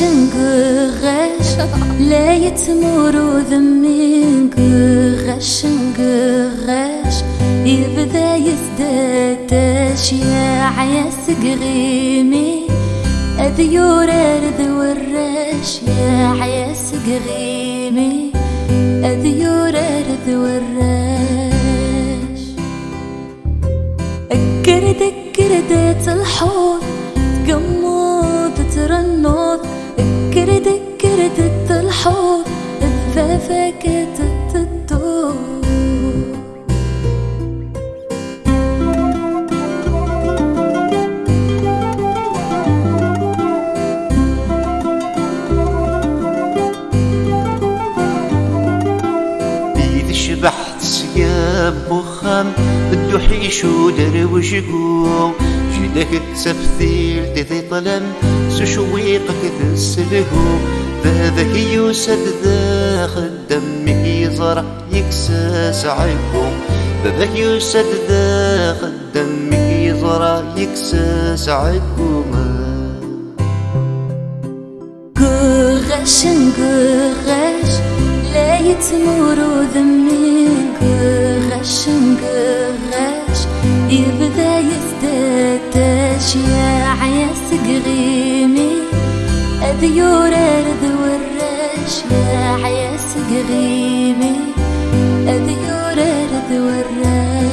نقغش لا يتمر ذمي نقغش يبدا يزداد اشياء يا سقغيمي اذيور ارذ وراش يا سقغيمي اذيور ارذ وراش اكرد الحوض تقمض ترنض اكرد الحوض الثافك تدور شبحت سياب وخام بدو حيش ودروش قوم جدك تسفثير تذي طلم سشويقك تسلهو ذاك يوسد داخل دمك يزرع يكساس عيكم ذاك يوسد داخل دمك يزرع يكساس عيكم قغش لا يتمر ذمي قغش يبدا يزداد اشياء يا سقغيمي اذيور ارذ وراش يا سقغيمي اذيور ارذ وراش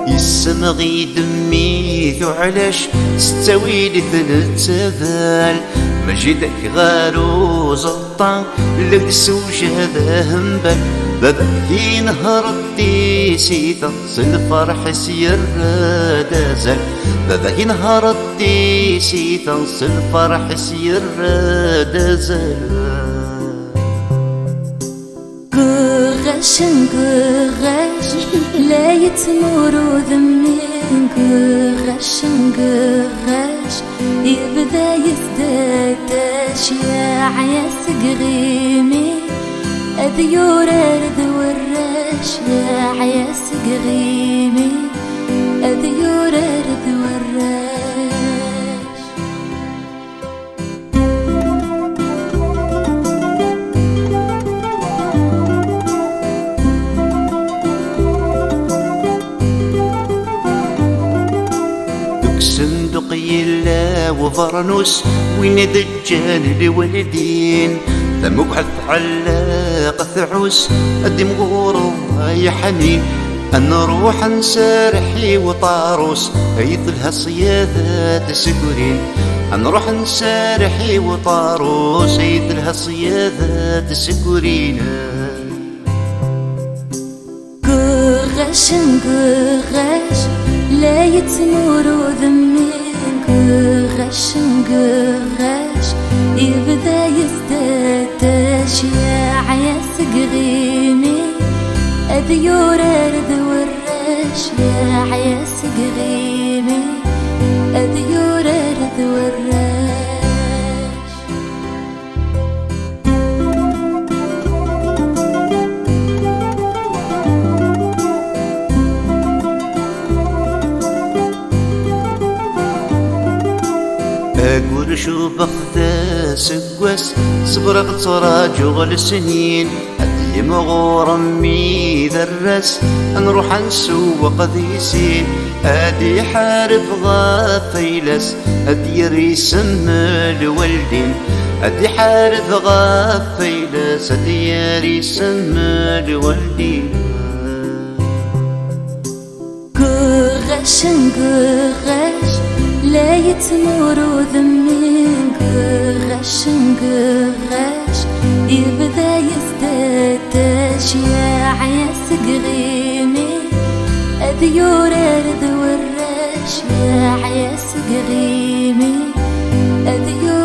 السمغي دمي علاش ستاوي لي ثلاث بال مجدك غارو زلطان لك السوج هذا همبل بابا نهار الديسي تصل فرح سير دازل بابا نهار الديسي تصل فرح سير دازل قغش لا يتمر ذمي قغش يبدا يزداد اشياء يا سقغيمي اذيور ارذ وراش يا سقغيمي اذيور ارذ وراش صندوق يلا وفرنوس وين دجال الوالدين ثمك حث علاق ثعوس ادي مغور يا حنين نروح نسارحي وطاروس يطلها صيادات سكرين نروح نسارحي وطاروس يطلها صيادات سكرين قغش لا يتمر ذمي قغش يبدا يزداد اشياء يا سقغيمي اذيور ارذ وراش يا سقغيمي اذيور ارذ وراش أقول شو بخذا سقوس صبرق تراجع السنين أدي مغور أمي ذرس نروح نسوق ذيسين أدي حارب غافيلس أدي ريسم الوالدين أدي حارب غافيلس أدي ريسم الوالدين قغش لا يتمر ذمي قغش يبدا يزداد اشياء يا سقغيمي اذيور ارذ وراش يا سقغيمي اذيور